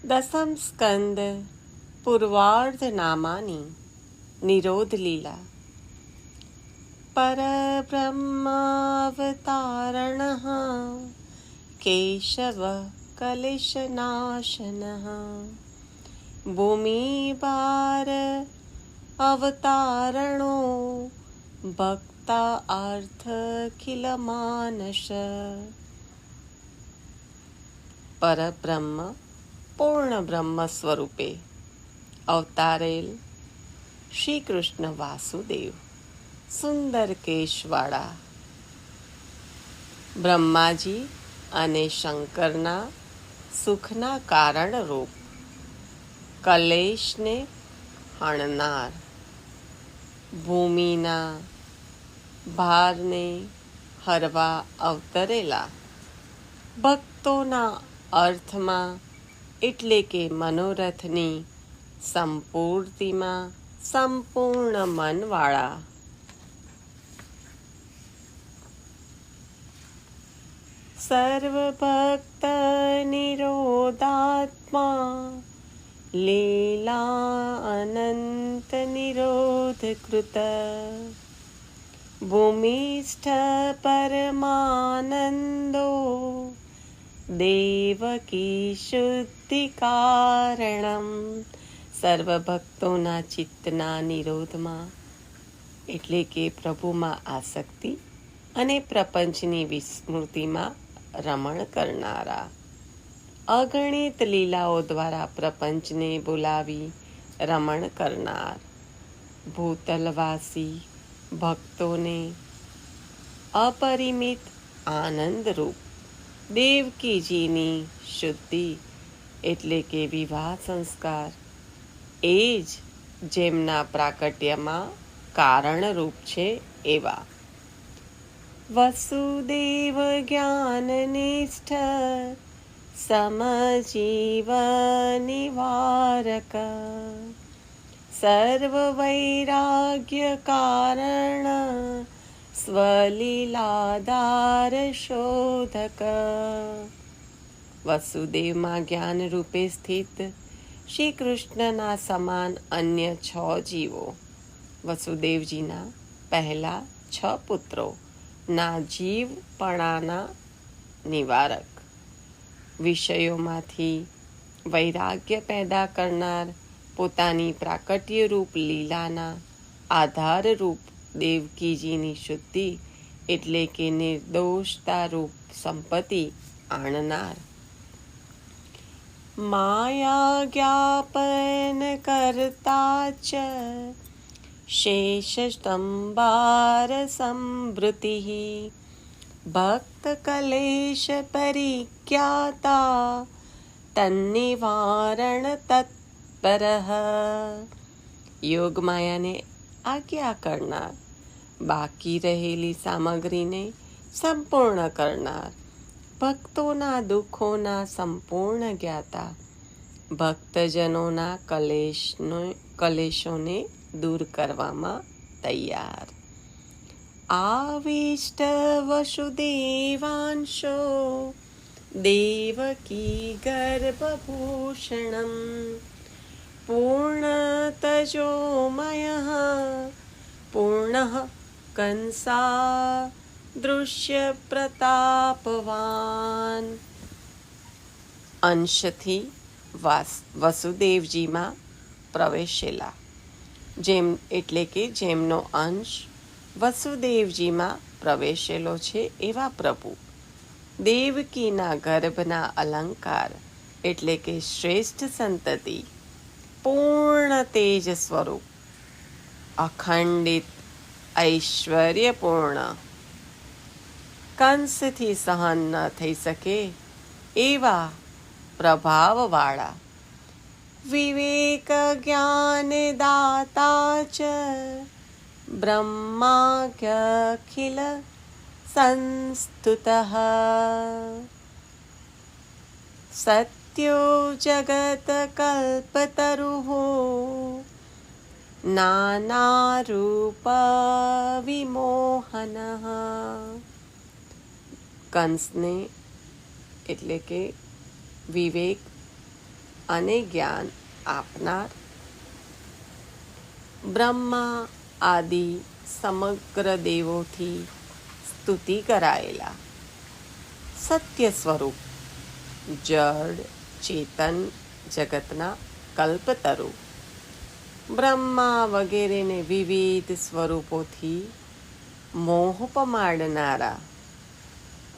દસમ સ્કંદ પૂર્વાર્ધ નામાની નિરોધ લીલા. પરબ્રહ્માવતારણ કેશવ કલેશનાશન ભૂમિભાર અવતારણો ભક્તા અર્થખિલ માનસ. પરબ્રહ્મ પૂર્ણ બ્રહ્મ સ્વરૂપે અવતારેલ શ્રી કૃષ્ણ વાસુદેવ સુંદર કેશવાળા બ્રહ્માજી અને શંકરના સુખના કારણરૂપ કલેશને હણનાર, ભૂમિના ભારને હરવા અવતરેલા, ભક્તોના અર્થમાં એટલે કે મનોરથની સંપૂર્તિમાં સંપૂર્ણ મનવાળા, સર્વભક્ત નિરોધાત્મા લીલા અનંત નિરોધ કૃત ભૂમિષ્ઠ પરમાનંદો દેવકી શુદ્ધિ કારણમ. સર્વભક્તોના ચિત્તના નિરોધમાં એટલે કે પ્રભુમાં આસક્તિ અને પ્રપંચની વિસ્મૃતિમાં રમણ કરનારા, અગણિત લીલાઓ દ્વારા પ્રપંચને બોલાવી રમણ કરનાર, ભૂતલવાસી ભક્તોને અપરિમિત આનંદરૂપ દેવકીજીની શુદ્ધિ એટલે કે વિવાહ સંસ્કાર એ જ જેમના પ્રાકટ્યમાં કારણરૂપ છે એવા વસુદેવ જ્ઞાનનિષ્ઠ સમજીવ નિવારક સર્વ વૈરાગ્ય કારણ સ્વલીલાધાર શોધક. વસુદેવમાં જ્ઞાન રૂપે સ્થિત શ્રી કૃષ્ણના સમાન અન્ય 6 જીવો, વસુદેવજીના પહેલા 6 પુત્રો ના જીવપણાના નિવારક, વિષયોમાંથી વૈરાગ્ય પેદા કરનાર, પોતાની પ્રાકટ્યરૂપ લીલાના આધારરૂપ દેવકીજીની શુદ્ધિ એટલે કે નિર્દોષતારૂપ સંપત્તિ આણનાર, માયા જ્ઞાપન કરતા ચ શેષ સ્તંભાર સંવૃત્તિ ભક્ત કલેશ પરિજ્ઞાતા તન્નિવારણ તત્પર. યોગ માયાને આજ્ઞા કરનાર, બાકી રહેલી સામગ્રીને સંપૂર્ણ કરનાર, ભક્તોના દુઃખોના સંપૂર્ણ જ્ઞાતા, ભક્તજનોના કલેશોને દૂર કરવામાં તૈયાર. આવિષ્ટ વસુદેવાંશો દેવકી ગર્ભભૂષણમ પૂર્ણતજોમય પૂર્ણ કંસા દૃશ્ય પ્રતાપવાન. અંશથી વસુદેવજીમાં પ્રવેશેલા, જેમ એટલે કે જેમનો અંશ વસુદેવજીમાં પ્રવેશેલો છે એવા પ્રભુ, દેવકીના ગર્ભના અલંકાર એટલે કે શ્રેષ્ઠ સંતતિ, પૂર્ણ તેજ સ્વરૂપ, અખંડિત ઐશ્વર્યપૂર્ણ, કંસથી સહન ન થઈ શકે એવા પ્રભાવવાળા, વિવેક જ્ઞાન દાતા ચ બ્રહ્માખ્યખિલ સંસ્તુતઃ સત્યો જગત કલ્પતરુઃ નાનારૂપ વિમોહનઃ. કંસને એટલે કે વિવેક અને જ્ઞાન આપનાર, બ્રહ્મા આદિ સમગ્ર દેવોથી સ્તુતિ કરાયેલા, સત્ય સ્વરૂપ, જડ ચેતન જગતના કલ્પતરુ, બ્રહ્મા વગેરેને વિવિધ સ્વરૂપોથી મોહ પમાડનારા,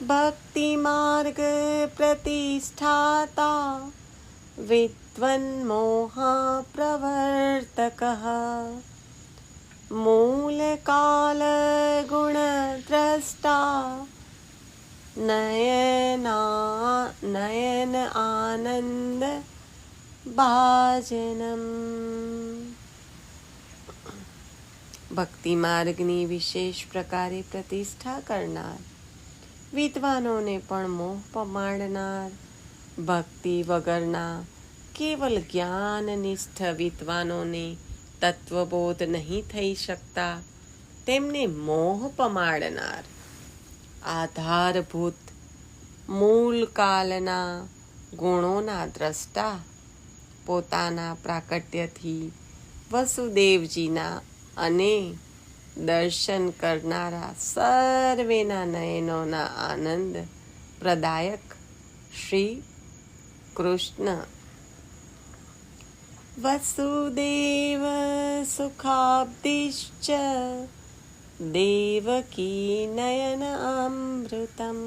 ભક્તિ માર્ગ પ્રતિષ્ઠાતા, વિદ્વન્મોહા પ્રવર્તકઃ, મૂલકાલ ગુણદ્રષ્ટા, નયન આનંદ ભાજનમ. ભક્તિ માર્ગની વિશેષ પ્રકારે પ્રતિષ્ઠા કરનાર, વિદ્વાનોને પણ મોહ પમાડનાર, ભક્તિ વગરના કેવલ જ્ઞાનનિષ્ઠ વિદ્વાનોને તત્વબોધ નહીં થઈ શકતા તેમને મોહ પમાડનાર, આધારભૂત મૂળ કાલના ગુણોના દ્રષ્ટા, પોતાના પ્રાકટ્યથી વસુદેવજીના અને દર્શન કરનારા સર્વેના નયનોના આનંદ પ્રદાયક શ્રી કૃષ્ણ. વસુદેવ સુખાબ્દિશ્ચ દેવકી નયન અમૃતમ,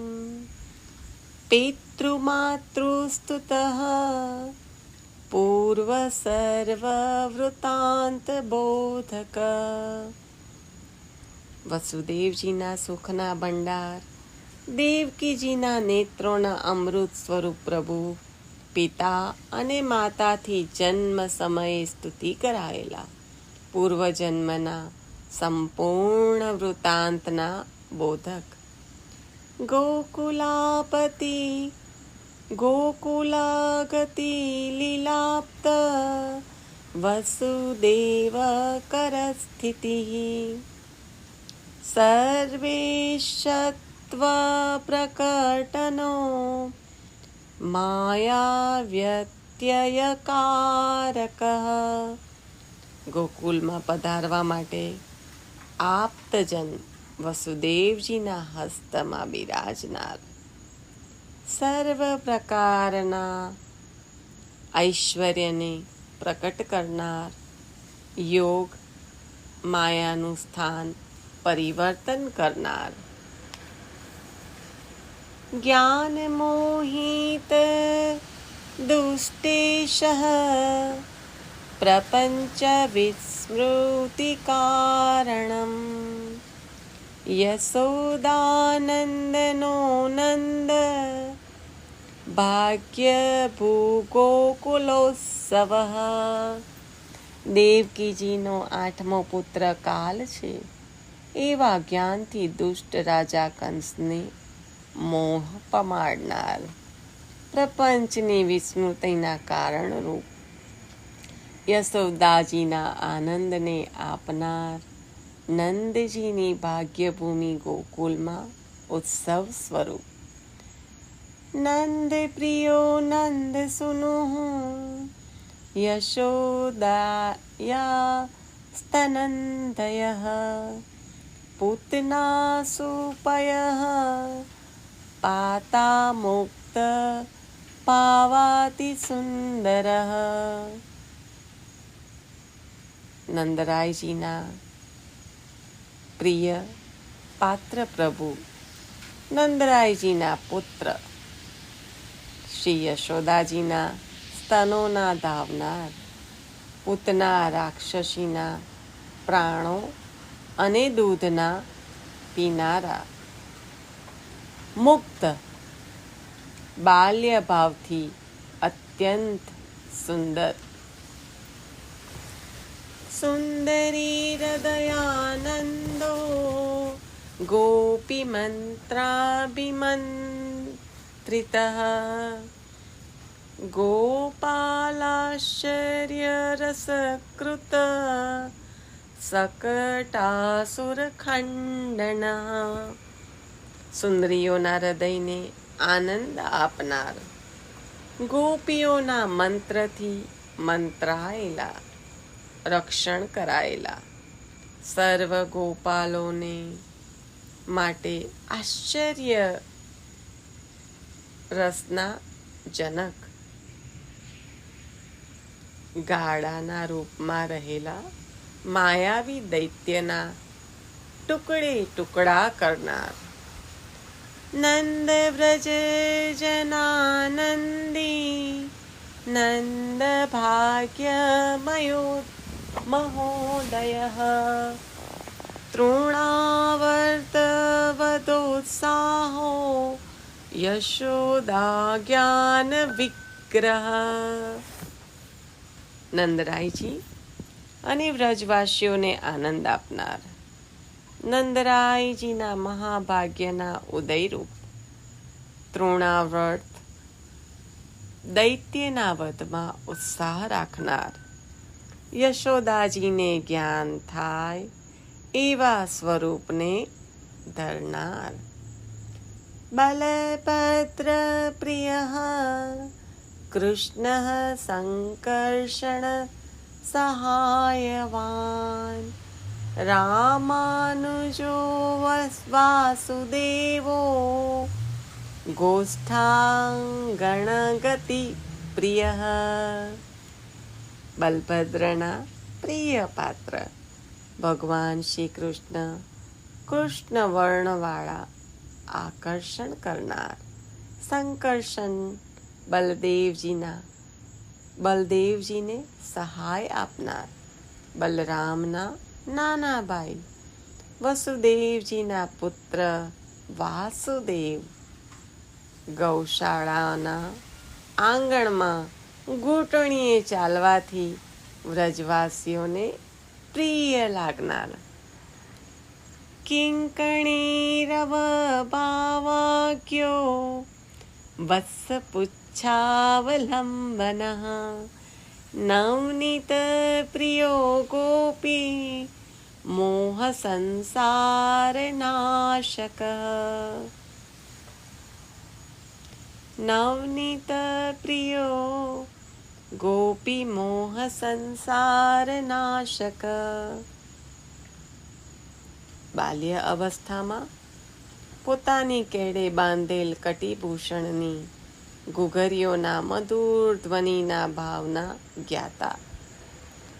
પિતૃમાતૃસ્તુતઃ પૂર્વ સર્વવૃતાંત બોધક. વસુદેવજીના સુખના ભંડાર, દેવકીજીના નેત્રોના અમૃત સ્વરૂપ પ્રભુ, પિતા અને માતાથી જન્મ સમયે સ્તુતિ કરાયેલા, પૂર્વજન્મના સંપૂર્ણ વૃતાંતના બોધક, ગોકુલાપતિ ગોકુલાગતિ લીલાપ્ત, વસુદેવ કરસ્થિતિ, સર્વેશત્વ પ્રકટનો, માયાવ્યત્યયકારક. ગોકુલમાં પધારવા માટે આપ્તજન વસુદેવજીના હસ્તમાં બિરાજનાર, સર્વ પ્રકારના ઐશ્વર્યને પ્રકટ કરનાર, યોગ માયાનું સ્થાન પરિવર્તન કરનાર, જ્ઞાન મોહિત દુષ્ટેશ પ્રપંચ વિસ્મૃતિ કારણમ, યશોદાનંદનો નંદ ભાગ્ય ભૂગોકુલોત્સવ. દેવકીજીનો 8મો પુત્ર કાલ છે, એવા જ્ઞાનથી દુષ્ટ રાજા કંસને મોહ પમાડનાર, પ્રપંચની વિસ્મૃતિના કારણરૂપ, યશોદાજીના આનંદને આપનાર, નંદજીની ભાગ્યભૂમિ ગોકુલમાં ઉત્સવ સ્વરૂપ, નંદ પ્રિયો નંદ સુનુઃ, યશોદાયા સ્તનંદયઃ, પૂતના સુપયઃ, પાતા મુક્ત પાવાતિ સુંદરઃ. નંદરાયજીના પ્રિય પાત્ર પ્રભુ, નંદરાયજીના પુત્ર, શ્રી યશોદાજીના સ્તનોના ધાવનાર, પૂતના રાક્ષસીના પ્રાણો અને દૂધના પીનારા, મુક્ત બાલ્ય ભાવથી અત્યંત સુંદર, સુંદરી હૃદયાનંદો ગોપી મંત્રાભિમંત્રિતઃ, ગોપાલાશ્ચર્ય રસકૃત સકટાસુર ખંડન. સુંદરીઓના હૃદયને આનંદ આપનાર, ગોપીઓના મંત્રથી મંત્રાયેલા, રક્ષણ કરાયેલા, સર્વ ગોપાલોને માટે આશ્ચર્ય રસના જનક ગાડાના રૂપમાં રહેલા માયાવી દૈત્યના ટુકડે ટુકડા કરનાર, નંદ વ્રજ જનાનંદી નંદ ભાગ્યમયો મહોદય તૃણાવર્તવદોત્સાહો યશોદા જ્ઞાન વિગ્રહ. નંદરાયજી અને વ્રજવાસીઓને આનંદ આપનાર, નંદરાયજીના મહાભાગ્યના ઉદયરૂપ, તૃણાવર્ત દૈત્યના વધમાં ઉત્સાહ રાખનાર, યશોદાજીને જ્ઞાન થાય એવા સ્વરૂપને ધરનાર, બલભદ્ર પ્રિય કૃષ્ણ સંકર્ષણ સહાયવાન, રામાનુજો વાસુદેવો ગોષ્ઠાંગણગતિ પ્રિય. બલભદ્રના પ્રિય પાત્ર ભગવાન શ્રી કૃષ્ણ, કૃષ્ણ વર્ણવાળા આકર્ષણ કરનાર, સંકર્ષણ બલદેવજીને સહાય આપનાર, બલરામના નાના ભાઈ, વસુદેવજીના પુત્ર વાસુદેવ, ગૌશાળાના આંગણમાં ઘૂંટણીએ ચાલવાથી વ્રજવાસીઓને પ્રિય લાગનાર, કિંકણી રવ ભાવાક્યો વત્સ પુચ્છાવલંબન, નવનીત પ્રિયો ગોપી મોહ સંસાર નાશક, નવનીત પ્રિયો ગોપી મોહ સંસાર નાશક. બાલ્ય અવસ્થામાં પોતાની કેડે બાંધેલ કટિભૂષણની ઘૂઘરીઓના મધુર ધ્વનિના ભાવના જ્ઞાતા,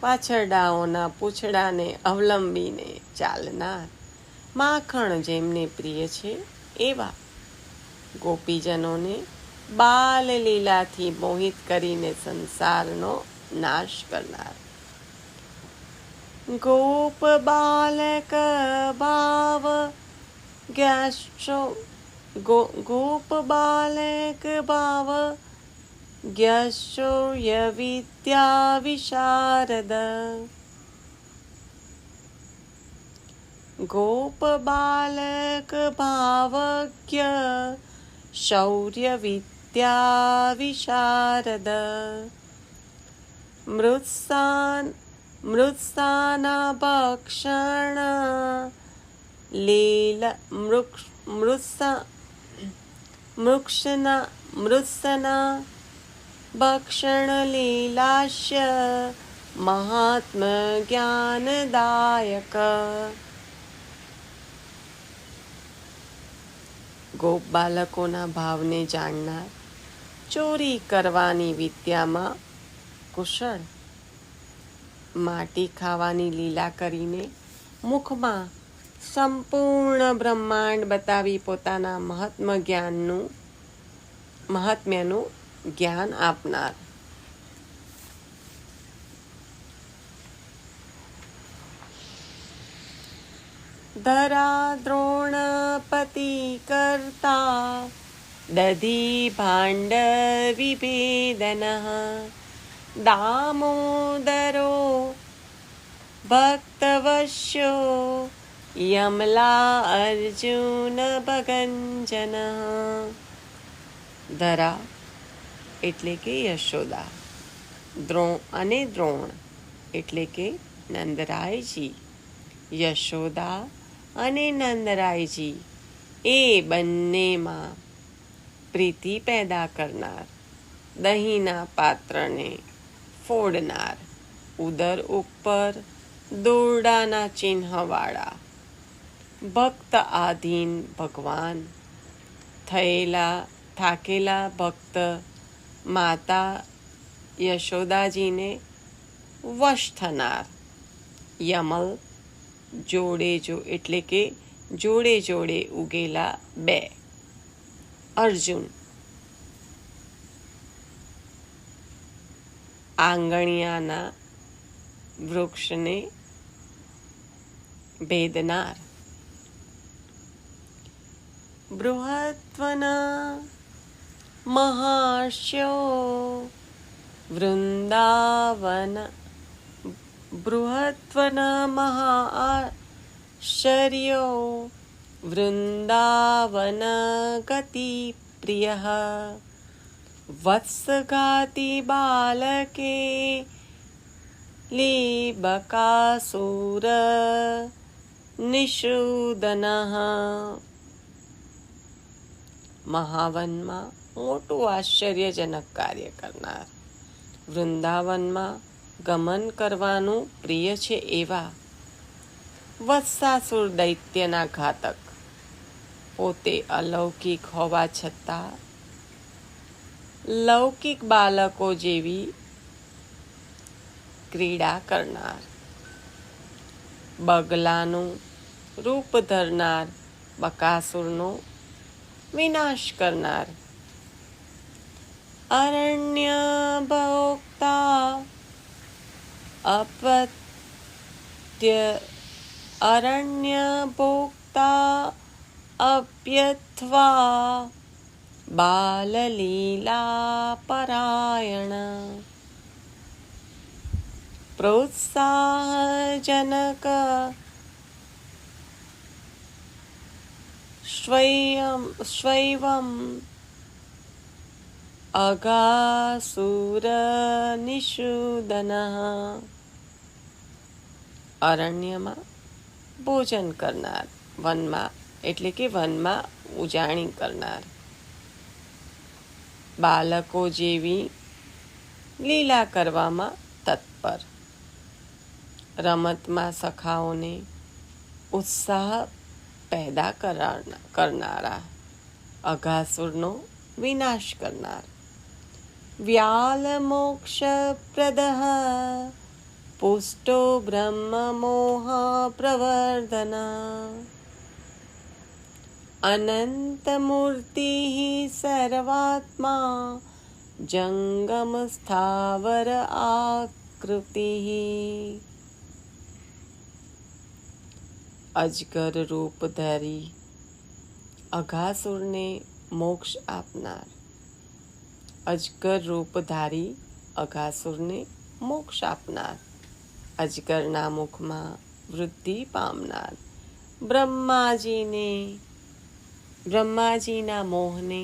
પાછરડાઓના પૂંછડાને અવલંબીને ચાલનાર, માખણ જેમને પ્રિય છે એવા ગોપીજનોને બાલ લીલાથી મોહિત કરીને સંસારનો નાશ કરનાર, ગોપ બાલક ભાવ ગોપ બાલક ભાવ જ્ઞશોય વિદ્યા વિશારદ, ગોપ બાલક ભાવજ્ઞ શૌર્ય વિદ્યા વિશારદ, મૃત્સાના ભક્ષણ મૃત્સના ભક્ષણ લીલાશ્ય મહાત્મ જ્ઞાનદાયક. ગોપ બાલકોના ભાવને જાણનાર, ચોરી કરવાની વિદ્યામાં કુશળ, માટી ખાવાની લીલા કરીને મુખમાં સંપૂર્ણ બ્રહ્માંડ બતાવી પોતાના મહાત્મ્યનું જ્ઞાન આપનાર, ધરા દ્રોણપતિ કર્તા દધી ભાંડ વિભેદન, દામોદરો ભક્તવશ્યો યમલા અર્જુન ભગંજન. ધરા એટલે કે યશોદા, દ્રોણ એટલે કે નંદરાયજી, યશોદા અને નંદરાયજી એ બંનેમાં પ્રીતિ પેદા કરનાર, દહીંના પાત્રને ફોડનાર, ઉદર ઉપર દોરડાના ચિહ્નવાળા, ભક્ત આધીન ભગવાન, થાકેલા ભક્ત માતા યશોદાજીને વશ થનાર, યમલ એટલે કે જોડે જોડે ઉગેલા બે, અર્જુન આંગણિયાના વૃક્ષને ભેદનાર, બૃહત્વના મહાર્ષ્યો વૃંદાવન, બૃહત્વના મહાશ્ચર્યો વૃંદાવન ગતિ પ્રિય, વત્સઘાતી બાલકે લીબકાસુર નિષૂદન, મહાવનમાં મોટું આશ્ચર્યજનક કાર્ય કરનાર, વૃંદાવનમાં ગમન કરવાનું પ્રિય છે એવા વત્સાસુર દૈત્યના ઘાતક, પોતે અલૌકિક હોવા છતાં લૌકિક બાળકો જેવી ક્રીડા કરનાર, બગલાનું રૂપ ધરનાર બકાસુરનો વિનાશ કરનાર, અરણ્ય ભોક્તા અપ્યથ્વા બાલલીલા પરાયણ, પ્રોત્સાહજનક સ્વૈવમ અઘાસુર નિષૂદન, અરણ્યમાં ભોજન કરનાર, વનમાં એટલે કે વનમાં ઉજાણી કરનાર, બાળકો જેવી લીલા કરવામાં તત્પર, રમતમાં સખાઓને ઉત્સાહ પેદા કરનારા, અઘાસુરનો વિનાશ કરનાર, વ્યાલ મોક્ષપ્રદ પુષ્ટો બ્રહ્મ મોહ પ્રવર્ધન, અનંતમૂર્તિ સર્વાત્મા જંગમ સ્થાવર આકૃતિ, અજગર રૂપ ધરી અઘાસુરને મોક્ષ આપનાર, અજગર રૂપધારી અઘાસુરને મોક્ષ આપનાર, અજગરના મુખમાં વૃદ્ધિ પામનાર, બ્રહ્માજીના મોહને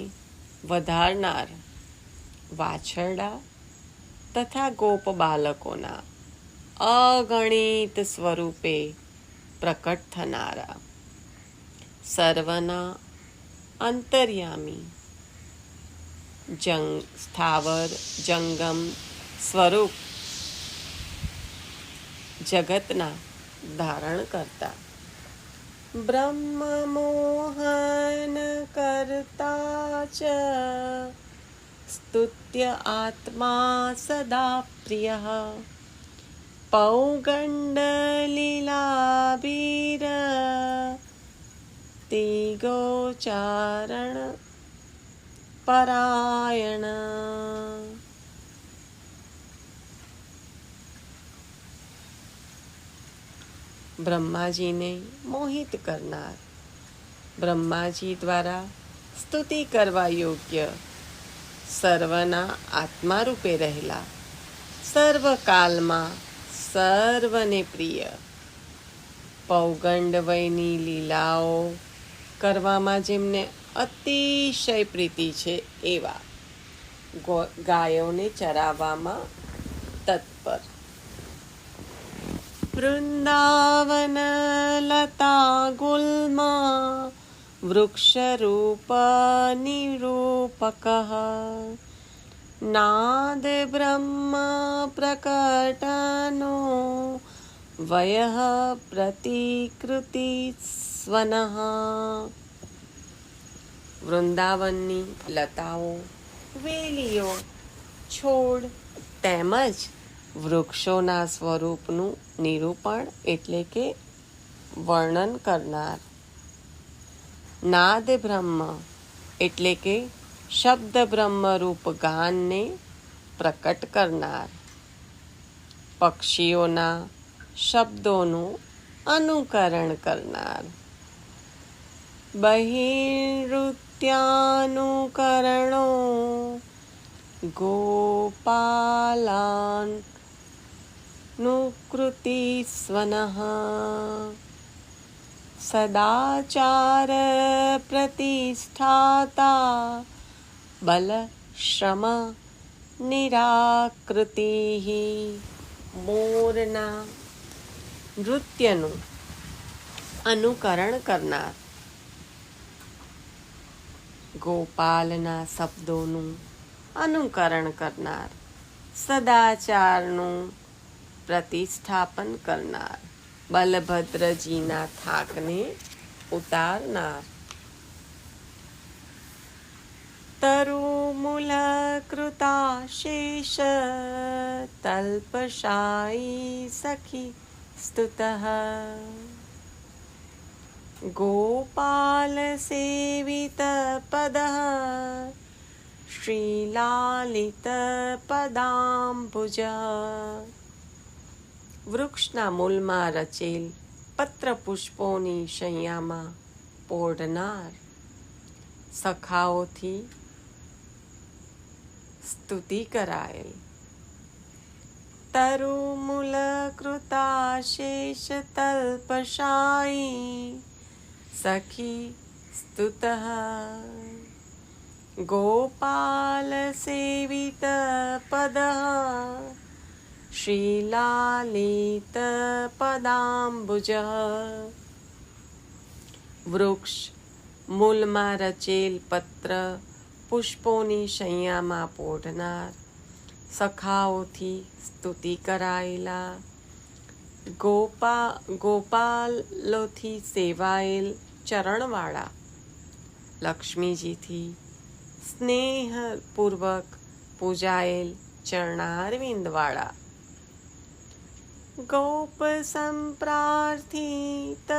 વધારનાર, વાછરડા તથા ગોપ બાલકોના અગણિત સ્વરૂપે પ્રકટ થનારા, સર્વના અંતર્યામી, સ્થાવર જંગમ સ્વરૂપ જગતના ધારણ કરતા, બ્રહ્મ મોહન કરતા ચ સ્તુત્ય આત્મા સદા પ્રિય, પૌગંડલીલાભીર તિગોચારણ પરાયણ, બ્રહ્માજીને મોહિત કરનાર, બ્રહ્માજી દ્વારા સ્તુતિ કરવા યોગ્ય, સર્વના આત્મા રૂપે રહેલા, સર્વકાલમાં સર્વને પ્રિય, પૌગંડ વયની લીલાઓ કરવામાં જેમને અતિશય પ્રીતિ છે એવા, ગાયોને ચરાવવામાં તત્પર, વૃંદાવન લતા ગુલ્મા વૃક્ષરૂપ નિરૂપક, નાદ બ્રહ્મ પ્રકટનો વયઃ પ્રતિકૃતિ સ્વનઃ. વૃંદાવનની લતાઓ, વેલીઓ, છોડ તેમજ વૃક્ષોના સ્વરૂપનું નિરૂપણ એટલે કે વર્ણન કરનાર. નાદ બ્રહ્મ એટલે કે શબ્દ બ્રહ્મરૂપ ગાનને પ્રકટ કરનાર. પક્ષીઓના શબ્દોનું અનુકરણ કરનાર. બહિનૃત્યાનુકરણો ગોપાલાનુકૃતિ સ્વનઃ. સદાચાર પ્રતિષ્ઠાતા બલ શ્રમ નિરાકૃતિ. મોરના નૃત્યનું અનુકરણ કરનાર. ગોપાલના શબ્દોનું અનુકરણ કરનાર. સદાચારનું પ્રતિષ્ઠાપન કરનાર. બલભદ્રજીના થાકને ઉતારનાર. તરુમૂલકૃતાશેષ તલ્પશાયી સખી સ્તુતઃ. ગોપાલ સેવિત પદઃ શ્રીલાલિત પદાંબુજ. વૃક્ષના મૂળમાં રચેલ પત્ર પુષ્પોની શૈયામાં પોઢનાર. સખાઓથી સ્તુતિ કરાયેલ. તરુમૂલકૃતાશેષ તલ્પશાયી સખી સ્તુતઃ. ગોપાલ સેવિત પદઃ શ્રીલાલિત પદાંબુજ. વૃક્ષ મૂળમાં રચેલ પત્ર પુષ્પોની શૈયામાં પોઢનાર. સખાઓથી સ્તુતિ કરાયેલા. ગોપાલોથી સેવાયેલ ચરણવાળા. લક્ષ્મીજીથી સ્નેહપૂર્વક પૂજાયેલ ચરણારવિંદવાળા. ગોપ સંપ્રાર્થિત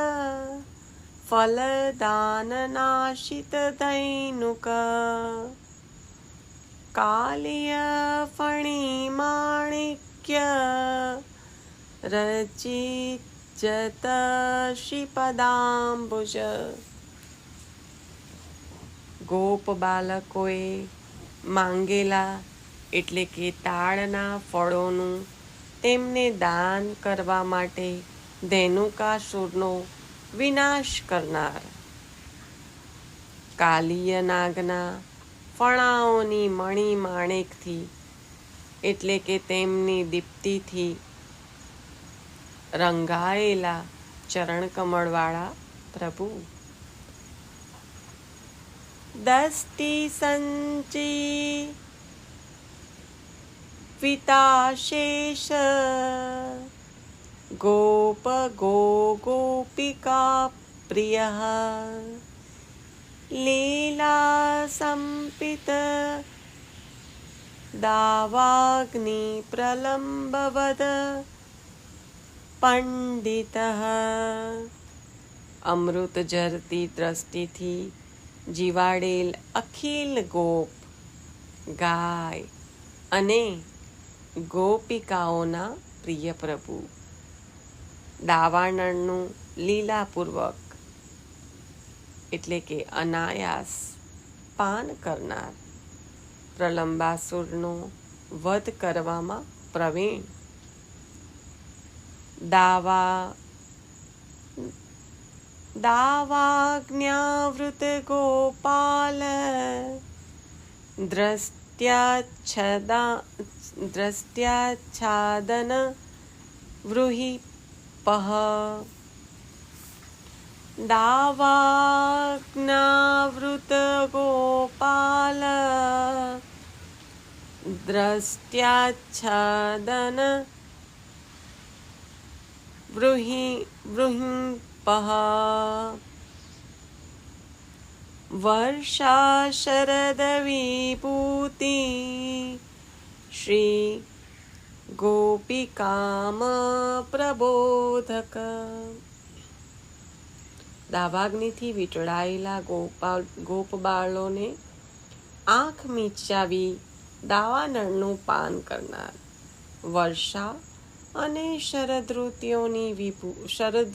ફલદાનનાશિત ધૈનુક. કાલિય ફણિમાણિક્ય રચિત જત શ્રીપદાંબુજ. ગોપ બાલકોએ માંગેલા એટલે કે તાડના ફળોનું તેમને દાન કરવા માટે ધેનુકાસુરનો વિનાશ કરનાર. કાલિય નાગના ફણાઓની મણિ માણેકથી એટલે કે તેમની દીપ્તિથી રંગાયેલા ચરણકમળવાળા પ્રભુ. દષ્ટિ સંચી વિતાશેષ ગોપ ગોપિકા પ્રિય. લીલા સંપિત દાવાગ્નિ પ્રલંબવદ પંડિત. અમૃત ઝરતી દ્રષ્ટિથી જીવાડેલ અખિલ ગોપ, ગાય અને ગોપિકાઓના પ્રિય પ્રભુ. દાવાનળનું લીલાપૂર્વક એટલે કે અનાયાસ પાન કરનાર. પ્રલંબાસુરનો વધ કરવામાં પ્રવીણ. દાવાજ્ઞાવૃત ગોપાલ દ્રષ્ટ્યાચ્છાદન વૃહિપઃ. દાવાજ્ઞાવૃત ગોપાલ દ્રષ્ટ્યાચ્છાદન વૃહિપઃ વર્ષા શરદ વિભૂતિ શ્રી ગોપિકામ પ્રબોધક. દાવાગ્નિથી વીંટળાયેલા ગોપબાળોને આંખ મીચાવી દાવાનળનું પાન કરનાર, વર્ષા અને શરદ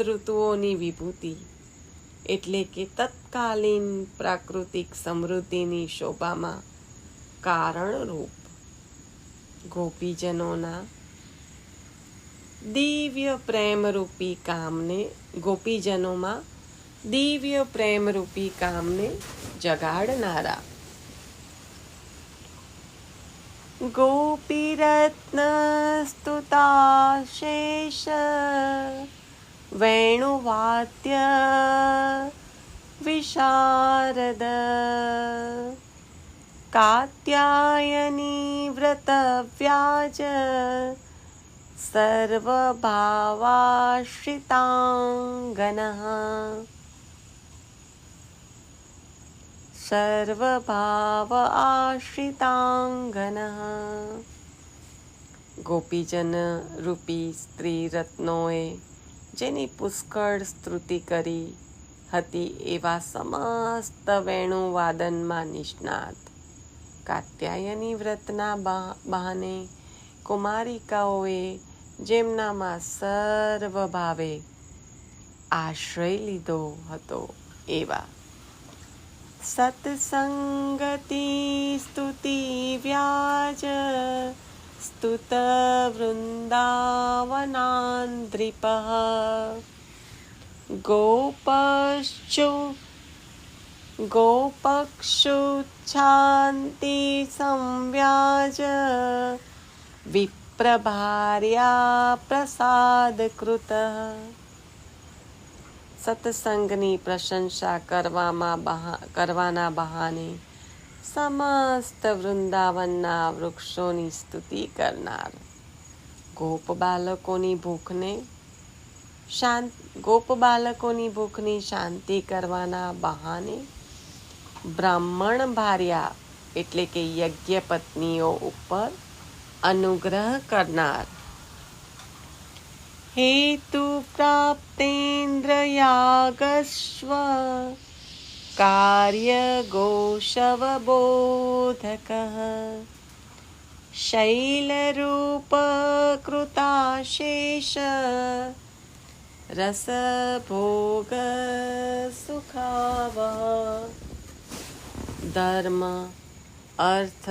ઋતુઓની વિભૂતિ એટલે કે તત્કાલીન પ્રાકૃતિક સમૃદ્ધિની શોભામાં કારણરૂપ ગોપીજનોના દિવ્ય પ્રેમરૂપી કામને ગોપીજનોમાં દિવ્ય પ્રેમરૂપી કામને જગાડનારા ગોપીરત્ન સ્તુતાશેષ વેણુવાદ્ય વિશારદ કાત્યાયની વ્રતવ્યાજ સર્વભાવાશ્રિતાંગનઃ સર્વભાવ આશ્રિતાંગનઃ. ગોપીજન રૂપી સ્ત્રી રત્નોએ જેની પુષ્કળ સ્તુતિ કરી હતી એવા સમસ્ત વેણુવાદનમાં નિષ્ણાત કાત્યાયની વ્રતના બહાને કુમારિકાઓએ જેમનામાં સર્વભાવે આશ્રય લીધો હતો એવા સત્સંગતિ સ્તુતિ વ્યાજ સ્તુત વૃંદાવનાન્દ્રિપઃ ગોપક્ષુચ્છાન્તિ સંવ્યાજ વિપ્રભાર્યા પ્રસાદકૃત. સત્સંગની પ્રશંસા કરવાના બહાને સમસ્ત વૃંદાવનના વૃક્ષોની સ્તુતિ કરનાર ગોપ બાલકોની ભૂખની શાંતિ કરવાના બહાને બ્રાહ્મણ ભાર્યા એટલે કે યજ્ઞ પત્નીઓ ઉપર અનુગ્રહ કરનાર હેતુ પ્રાપ્તેન્દ્ર યાગસ્વ કાર્ય ગોષવ બોધક શૈલરૂપ કૃતાશેષ રસભોગ સુખાવ. ધર્મ અર્થ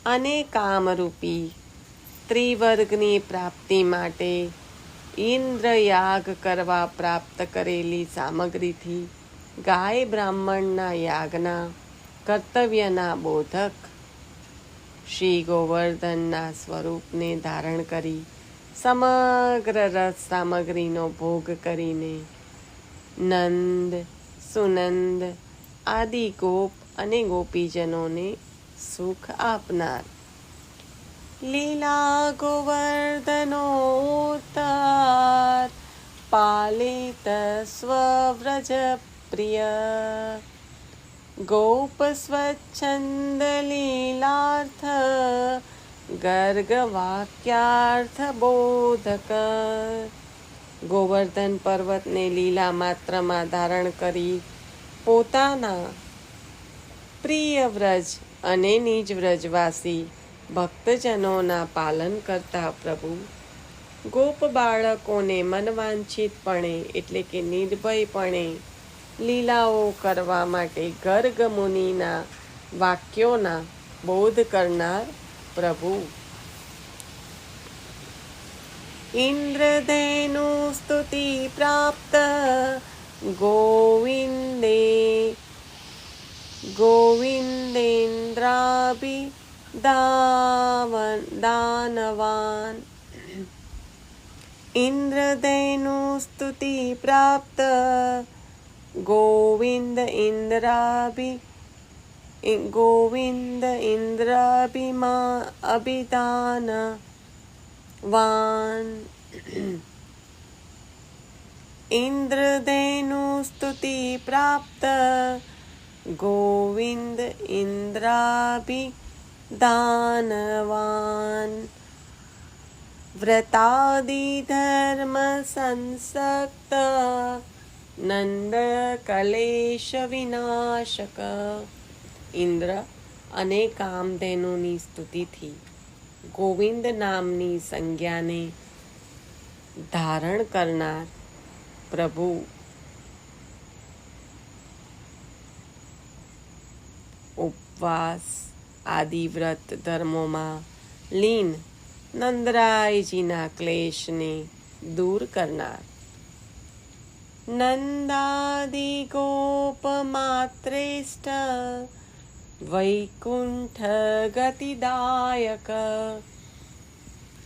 અને કામરૂપી ત્રિવર્ગની પ્રાપ્તિ માટે ઇન્દ્રયાગ કરવા પ્રાપ્ત કરેલી સામગ્રીથી ગાય બ્રાહ્મણના યાગના કર્તવ્યના બોધક શ્રી ગોવર્ધનના સ્વરૂપને ધારણ કરી સમગ્ર રસ સામગ્રીનો ભોગ કરીને નંદ સુનંદ આદિ ગોપ અને ગોપીજનોને સુખ આપનાર લીલા ગોવર્ધનોત્તર પાલિત સ્વવ્રજ પ્રિય ગોપ સ્વચ્છંદ લીલાર્થ ગર્ગ વાક્યાર્થ બોધક. ગોવર્ધન પર્વતને લીલા માત્રમાં ધારણ કરી પોતાના પ્રિય વ્રજ અને નિજ વ્રજવાસી ભક્તજનોના પાલન કરતા પ્રભુ ગોપ બાળકોને મનવાંછિતપણે એટલે કે નિર્ભયપણે લીલાઓ કરવા માટે ગર્ગ મુનિના વાક્યોના બોધ કરનાર પ્રભુ ઇન્દ્રધેનુ સ્તુતિ પ્રાપ્ત ગોવિંદેન્દ્રાભિ દાનવાન ઇન્દ્રધેનુ સ્તુતિ પ્રાપ્ત ગોવિંદ ઇન્દ્રાભિ गोविन्द अभिदानवान् इन्द्रधेनुस्तुति प्राप्त गोविन्द इन्द्राभिदानवान् व्रतादि धर्म संसक्त नंद कलेश विनाशक ઇન્દ્ર અને કામધેનુની સ્તુતિથી ગોવિંદ નામની સંજ્ઞાને ધારણ કરનાર પ્રભુ ઉપવાસ આદિ વ્રત ધર્મોમાં લીન નંદરાયજીના ક્લેશને દૂર કરનાર નંદાદિ ગોપ માત્રેષ્ઠ વૈકુંઠ ગતિદાયક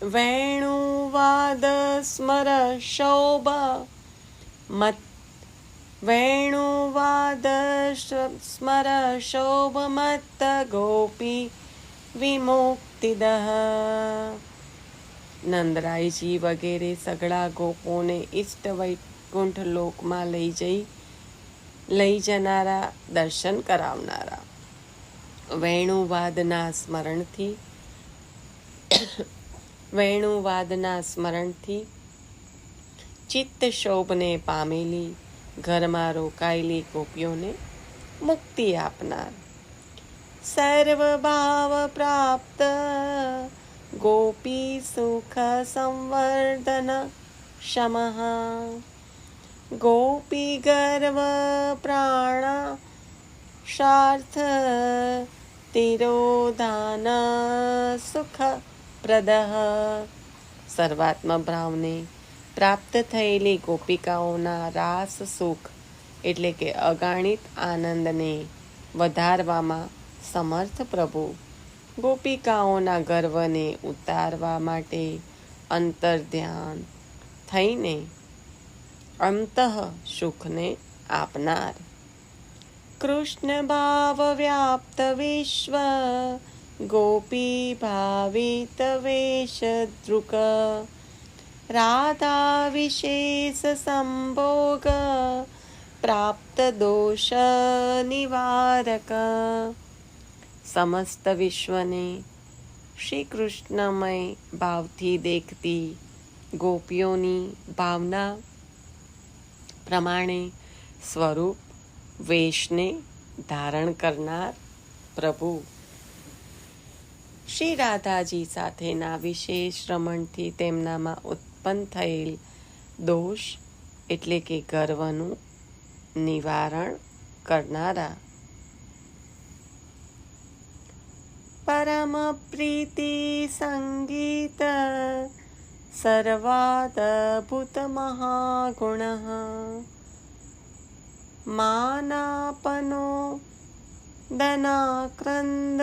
વેણુવાદ સ્મર શોભ મત વેણુવાદ સ્મર શોભ મત ગોપી વિમુક્તિદઃ નંદરાયજી વગેરે સઘળા ગોપોને ઇષ્ટ વૈકુંઠ લોકમાં લઈ જનારા દર્શન કરાવનારા વેણુવાદના સ્મરણથી ચિત્ત શોભને પામેલી ઘરમાં રોકાયેલી ગોપીઓને મુક્તિ આપનાર સર્વભાવ પ્રાપ્ત ગોપી સુખ સંવર્ધન શમઃ ગોપી ગર્વ પ્રાણ શાર્થ તિરોધાન સુખ પ્રદઃ સર્વાત્મ ભાવને પ્રાપ્ત થયેલી ગોપિકાઓના રાસ સુખ એટલે કે અગણિત આનંદને વધારવામાં સમર્થ પ્રભુ ગોપિકાઓના ગર્વને ઉતારવા માટે અંતર્ધ્યાન થઈને અંતઃ સુખને આપનાર કૃષ્ણ ભાવ વ્યાપ્ત વિશ્વ ગોપી ભાવિત વેશ દૃક રાધા વિશેષ સંભોગ પ્રાપ્ત દોષ નિવારક સમસ્ત વિશ્વને શ્રી કૃષ્ણમય ભાવથી દેખતી ગોપીઓની ભાવના પ્રમાણે સ્વરૂપ વેશને ધારણ કરનાર પ્રભુ શ્રી રાધાજી સાથેના વિશેષ રમણથી તેમનામાં ઉત્પન્ન થયેલ દોષ એટલે કે ગર્વનું નિવારણ કરનારા પરમ પ્રીતિ સંગીત સર્વાદભૂત મહાગુણ માનાપનો દનાક્રંદ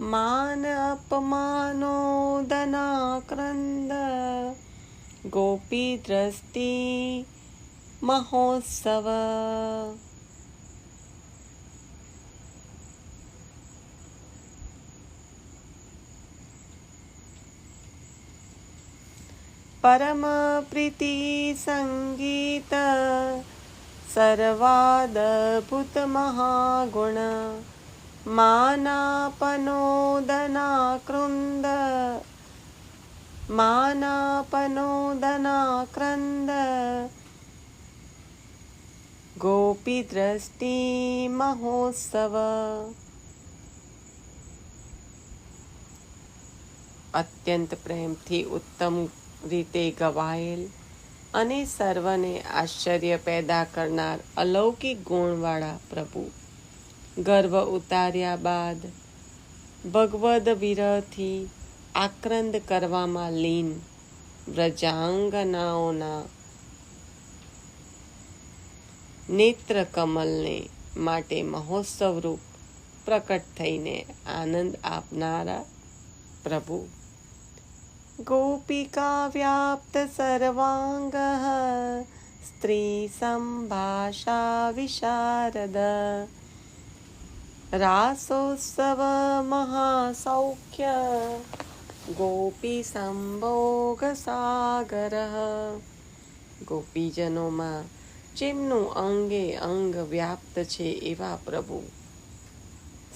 માન અપમાનો દનાક્રંદ ગોપી દ્રષ્ટિ મહોત્સવ પરમ પ્રીતિ સંગીત સર્વાદભૂત મહાગુણ માનાપનોદનાક્રંદ ગોપી દ્રષ્ટિ મહોત્સવ અત્યંત પ્રેમથી ઉત્તમ રીતે ગવાયેલ અને સર્વને આશ્ચર્ય પેદા કરનાર અલૌકિક ગુણવાળા પ્રભુ ગર્વ ઉતાર્યા બાદ ભગવદ વિરહથી આક્રંદ કરવામાં લીન વ્રજાંગનાઓના નેત્ર કમલને માટે મહોત્સવ રૂપ પ્રકટ થઈને આનંદ આપનારા પ્રભુ ગોપિકા વ્યાપ્ત સર્વાંગ સ્ત્રી સંભાષા વિશારદ રાસોત્સવ મહાસૌખ્ય ગોપી સંભોગ સાગર. ગોપીજનોમાં જેમનું અંગે અંગ વ્યાપ્ત છે એવા પ્રભુ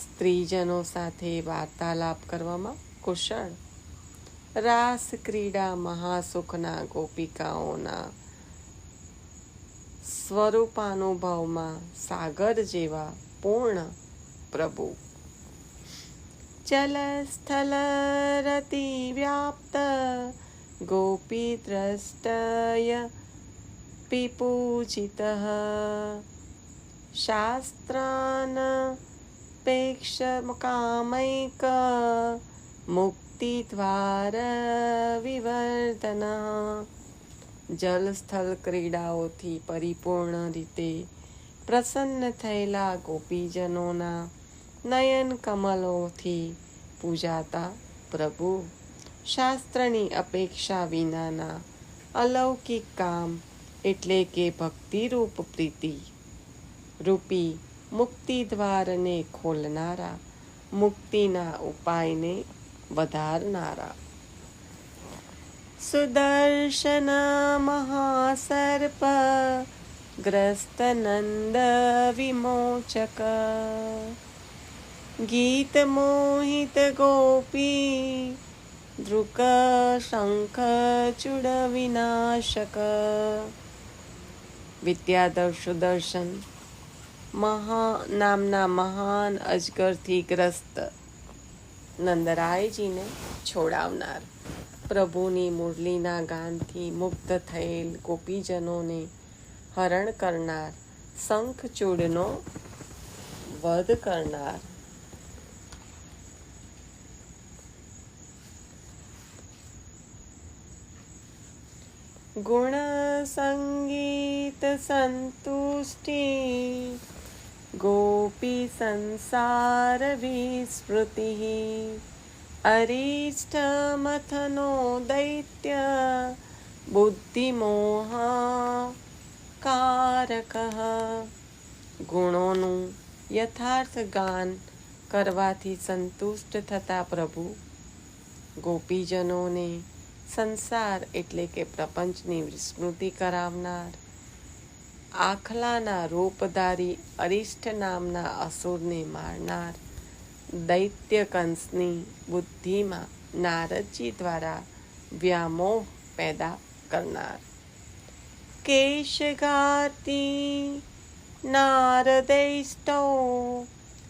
સ્ત્રીજનો સાથે વાર્તાલાપ કરવામાં કુશળ. રાસ ક્રીડા મહાસુખના ગોપિકાઓના સ્વરૂપાનુભવમાં સાગર જેવા પૂર્ણ પ્રભુ. જલ સ્થલ રતિ વ્યાપ્ત ગોપી દ્રષ્ટય વિપૂજિત શાસ્ત્રાન પેક્ષ કામૈક મુક્તિ દ્વાર વિવર્ધન. જલસ્થળ ક્રીડાઓથી પરિપૂર્ણ રીતે પ્રસન્ન થયેલા ગોપીજનોના નયન કમલોથી પૂજાતા પ્રભુ શાસ્ત્રની અપેક્ષા વિનાના અલૌકિક કામ એટલે કે ભક્તિરૂપ પ્રીતિ રૂપી મુક્તિ દ્વારને ખોલનારા, મુક્તિના ઉપાયને વધારનારા. સુદર્શન મહાસર્પ ગ્રસ્ત નંદ વિમોચક ગીત મોહિત ગોપી ધ્રુક શંખ ચૂડ વિનાશક. વિદ્યાધર સુદર્શન નામના મહાન અજગરથી ગ્રસ્ત નંદરાયજીને છોડાવનાર, પ્રભુની મુરલીના ગાનથી મુગ્ધ થયેલ ગોપીજનોને હરણ કરનાર, શંખચૂડનો વધ કરનાર. ગુણ સંગીત સંતુષ્ટિ ગોપી સંસાર વિસ્મૃતિ અરિષ્ટ મથનો દૈત્ય બુદ્ધિમોહ કારક. ગુણોનું યથાર્થ ગાન કરવાથી સંતુષ્ટ થતા પ્રભુ ગોપીજનોને સંસાર એટલે કે પ્રપંચની વિસ્મૃતિ કરાવનાર, આખલાના રૂપધારી અરિષ્ટ નામના અસુરને મારનાર, દૈત્ય કંસની બુદ્ધિમાં નારદજી દ્વારા વ્યામોહ પેદા કરનાર. કેશગાતી નારદૈષ્ટો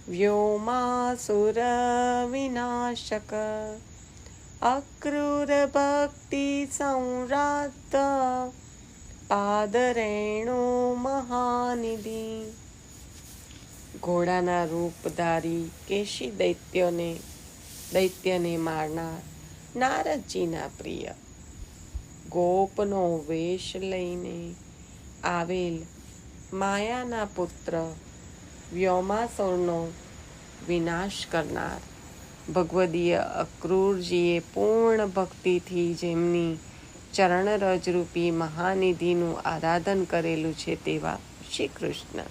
વ્યોમાસુર વિનાશક અક્રૂર ભક્તિ સંરાત પાદરેણુ મહાનિધિ. ઘોડાના રૂપધારી કેશી દૈત્યને મારનાર નારદજીના પ્રિય, ગોપનો વેશ લઈને આવેલ માયાના પુત્ર વ્યોમાસુરનો વિનાશ કરનાર, ભગવદીય અક્રૂરજીએ પૂર્ણ ભક્તિથી જેમની ચરણરજરૂપી મહાનિધિનું આરાધન કરેલું છે તેવા શ્રી કૃષ્ણ.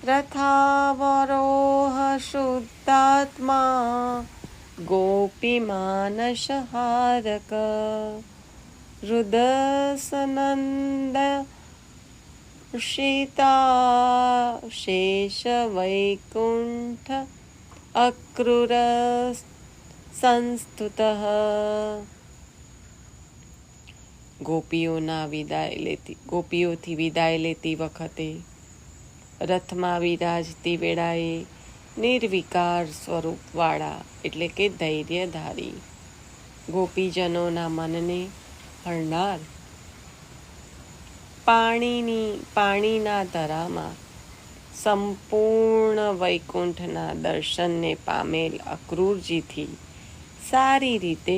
રથાવરોહ શુદ્ધાત્મા ગોપી માનસ હારક રુદસનંદ સીતા શેષ વૈકુંઠ અક્રૂર સંસ્તુત. ગોપીઓથી વિદાય લેતી વખતે રથમાં વિરાજતી વેળાએ નિર્વિકાર સ્વરૂપવાળા એટલે કે ધૈર્યધારી ગોપીજનોના મનને હરનાર, પાણીના ધરામાં સંપૂર્ણ વૈકુંઠના દર્શનને પામેલ અક્રૂરજીથી સારી રીતે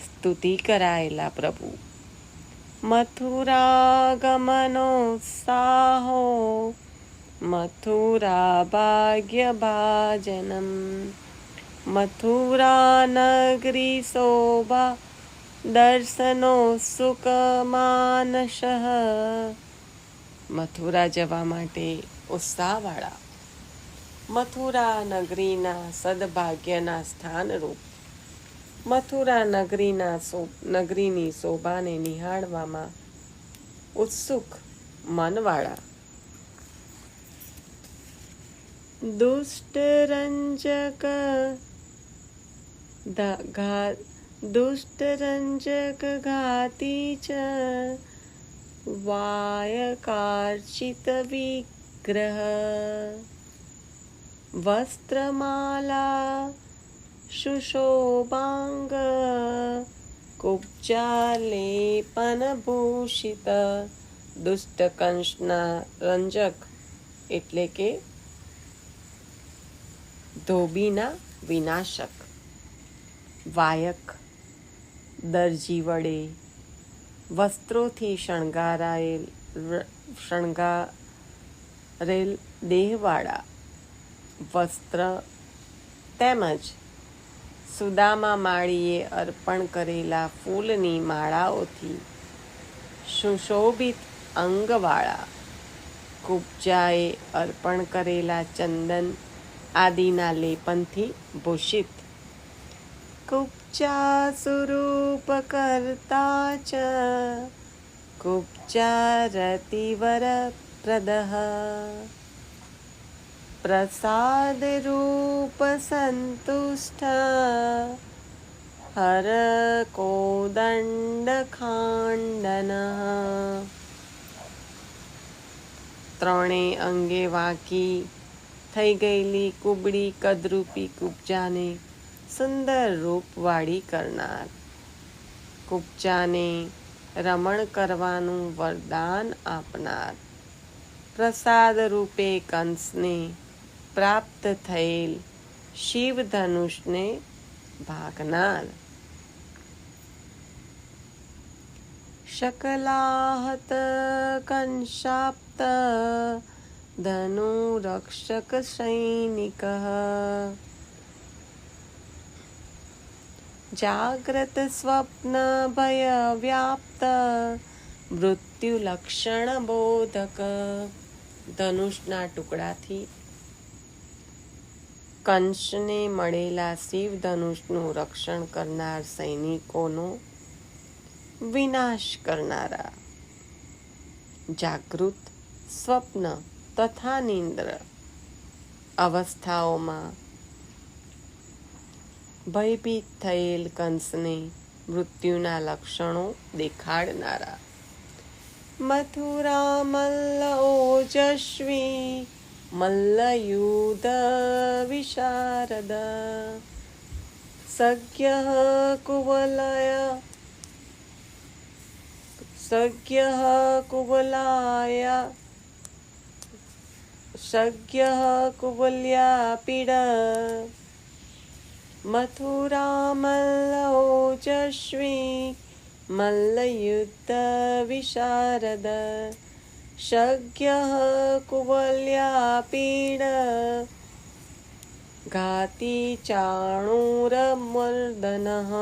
સ્તુતિ કરાયેલા પ્રભુ. મથુરા ગમનોત્સાહો મથુરા ભાગ્ય ભાજનમ મથુરા નગરી શોભા દર્શનોત્સુકમાનસઃ મથુરા જવા માટે ઉત્સાહવાળા, મથુરા નગરીના સદભાગ્યના સ્થાનરૂપ મથુરા નગરીની શોભાને નિહાળવામાં ઉત્સુક મનવાળા, દુષ્ટરંજક ઘાતી ચ વાયકાર્ચિત વિગ્રહ વસ્ત્રમાલા સુશોભાંગ કુબ્જાલેપનભૂષિત. દુષ્ટ કંસના રંજક એટલે કે ધોબીના વિનાશક, વાયક દરજી વડે વસ્ત્રોથી શણગારેલ દેહવાળા વસ્ત્ર તેમજ સુદામા માળીએ અર્પણ કરેલા ફૂલની માળાઓથી સુશોભિત અંગવાળા, કુબ્જાએ અર્પણ કરેલા ચંદન આદિના લેપનથી ભૂષિત, કુબ્જા સ્વરૂપકર્તા ચ કુબ્જા રતિવરપ્રદઃ પ્રસાદ રૂપ સંતુષ્ટ હર કોદંડ ખાંડન. ત્રણેય અંગે વાંકી થઈ ગયેલી કુબડી કદરૂપી કુબ્જાને સુંદર રૂપવાળી કરનાર, કુબ્જાને રમણ કરવાનું વરદાન આપનાર, પ્રસાદ રૂપે કંસને પ્રાપ્ત થયેલ શિવધનુષને ભાગનાર, શકલાહત કંશાપ્ત ધનુરક્ષક સૈનિક જાગ્રત સ્વપ્ન ભય વ્યાપ્ત મૃત્યુલક્ષણ બોધક. ધનુષના ટુકડાથી કંસને મળેલા શિવ ધનુષનું રક્ષણ કરનાર સૈનિકોનો વિનાશ કરનારા, જાગૃત, સ્વપ્ન તથા નિંદ્ર અવસ્થાઓમાં ભયભીત થયેલ કંસને મૃત્યુના લક્ષણો દેખાડનારા, મથુરા મલ્લ ઓજસ્વી મલ્લયુધ વિશારદ સજ્ઞઃ કુવલયા પીડ મથુરા મલ્લ ઓજસ્વી મલ્લયુદ્ધ વિશારદ શજ્ઞઃ કુવલયા પીડ ઘાતી ચાણૂરમર્દનઃ.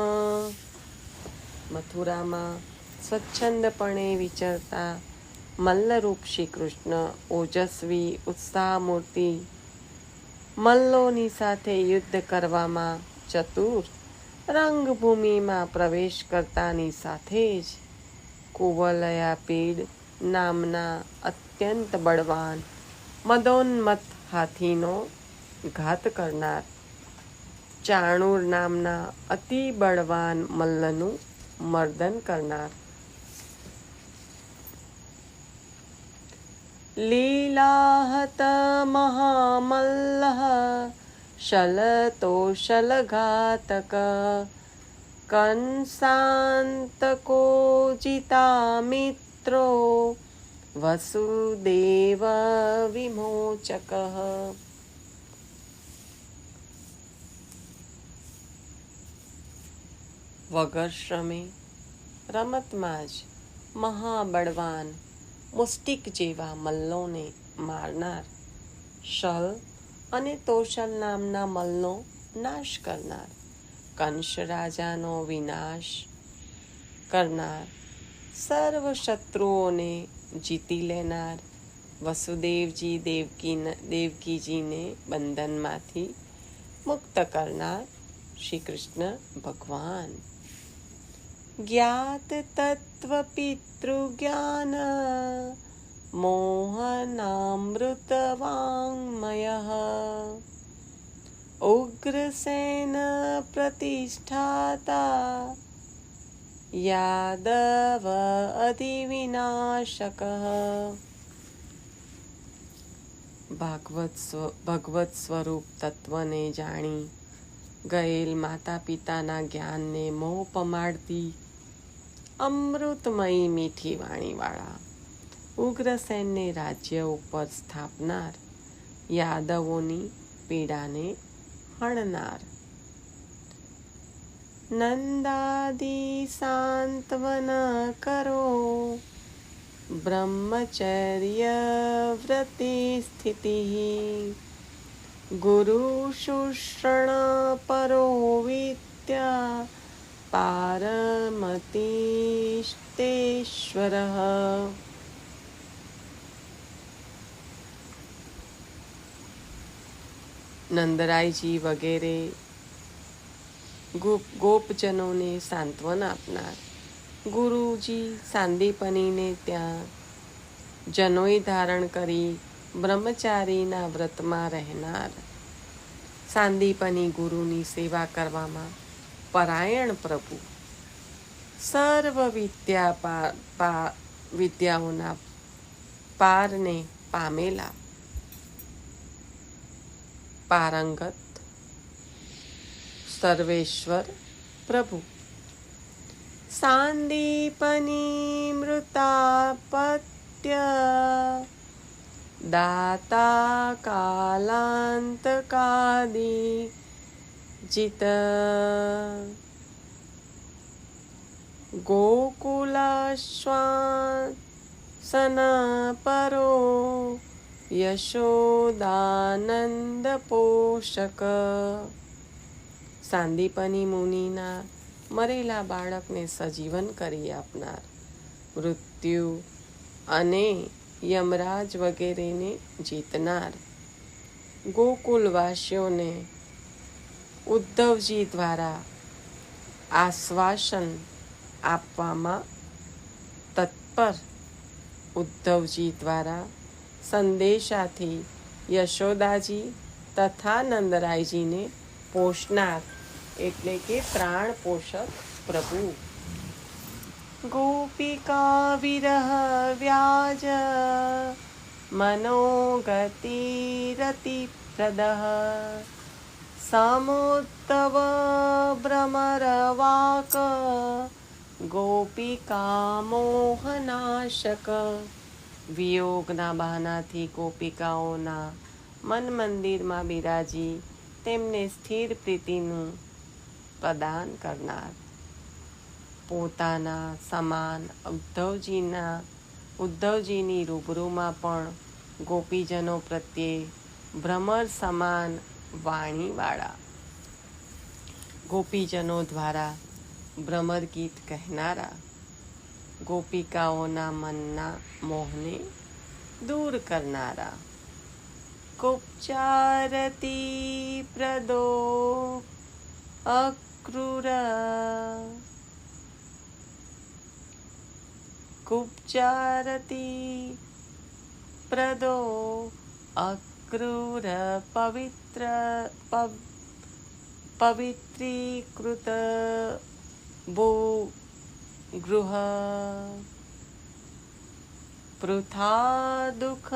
મથુરામાં સ્વચ્છંદપણે વિચરતા મલ્લરૂપ શ્રી કૃષ્ણ ઓજસ્વી ઉત્સાહમૂર્તિ, મલ્લોની સાથે યુદ્ધ કરવામાં ચતુર, રંગભૂમિમાં પ્રવેશ કરતાની સાથે જ કુવલયાપીડ નામના અત્યંત બળવાન મદોન્મત્ત હાથીનો ઘાત કરનાર, ચાણૂર નામના અતિ બળવાન મલ્લનું મર્દન કરનાર, લીલાહત મહામલ્લઃ શલતોષલઘાતક કંસાંતકો જિતા મિત્રો વસુદેવ વિમોચક. વગર શ્રમે રમતમાં જ મહાબળવાન મુષ્ટિક જેવા મલ્લોને મારનાર, શલ અને તોષલ નામના મલ્લનો નાશ કરનાર, કંસ રાજાનો વિનાશ કરનાર, સર્વ શત્રુઓને જીતી લેનાર, વસુદેવજી દેવકીજીને બંધનમાંથી મુક્ત કરનાર શ્રી કૃષ્ણ ભગવાન. જ્ઞાત તત્વ પિતૃજ્ઞાન મોહનામૃતવાङ्मય ઉગ્રસેન પ્રતિષ્ઠાતા યાદવ અધિવિનાશક. ભગવત સ્વરૂપ તત્વને જાણી ગયેલ માતા પિતાના જ્ઞાનને મોહ પમાડતી અમૃતમયી મીઠી વાણીવાળા ઉગ્રસેનને રાજ્ય ઉપર સ્થાપનાર, યાદવોની પીડાને હણનાર. નંદાદિ સાંત્વન કરો બ્રહ્મચર્ય વ્રતિ સ્થિતિ ગુરુ શુશ્રણ પરો વિદ્યા પારમતીશ્તેશ્વર. નંદરાયજી વગેરે ગોપજનોને સાંત્વન આપનાર, ગુરુજી સાંદીપનીને ત્યાં જનોઈ ધારણ કરી બ્રહ્મચારીના વ્રતમાં રહેનાર, સાંદીપની ગુરુની સેવા કરવામાં પરાયણ પ્રભુ, સર્વ વિદ્યાઓના પારને પામેલા પારંગત સર્વેશ્વર પ્રભુ. સાંદીપની મૃતાપત્ય દાતા કાલાંતકાદી જીત ગોકુલાશ્વાસન પરો યશોદાનંદ પોષક. સાંદીપની મુનિના મરેલા બાળકને સજીવન કરી આપનાર, મૃત્યુ અને યમરાજ વગેરેને જીતનાર, ગોકુલવાસીઓને ઉદ્ધવજી દ્વારા આશ્વાસન આપવામાં તત્પર, ઉદ્ધવજી દ્વારા સંદેશાથી યશોદાજી તથા નંદરાયજીને પોષનાર એટલે કે પ્રાણ પોષક પ્રભુ. ગોપિકા વિરહ વ્યાજ મનોગતિરતિ પ્રદ સમોત્તવ ભ્રમરવાક ગોપિકા મોહનાશક. વિયોગના બહાનાથી ગોપિકાઓના મન મંદિરમાં બિરાજી તેમને સ્થિર પ્રીતિનું પ્રદાન કરનાર, પોતાના સમાન ઉદ્ધવજીની રૂબરૂમાં પણ ગોપીજનો પ્રત્યે ભ્રમર સમાન વાણીવાળા, ગોપીજનો દ્વારા ભ્રમર ગીત કહેનારા, ગોપિકાઓના મનના મોહને દૂર કરનારા. કુબ્જારતી પ્રદો અક્રૂર કુબ્જારતી પ્રદો અક્રૂર પવિત્રીકૃત ગૃહ પૃથા દુઃખ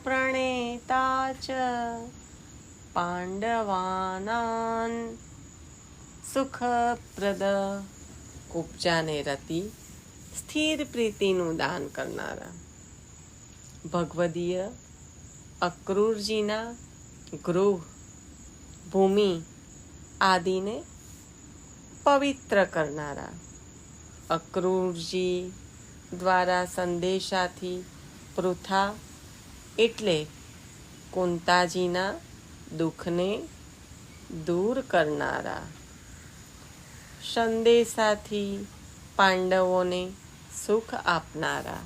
પ્રણેતા ચ પાંડવાનાં સુખપ્રદ. કુબ્જાને રતિ સ્થિર પ્રીતિનું દાન કરનારા, ભગવદીય અક્રૂરજીના ગૃહ ભૂમિ આદિને પવિત્ર કરનારા, અક્રૂરજી દ્વારા સંદેશાથી પૃથા એટલે કુંતાજીના દુઃખને દૂર કરનારા, સંદેશાથી પાંડવોને સુખ આપનારા.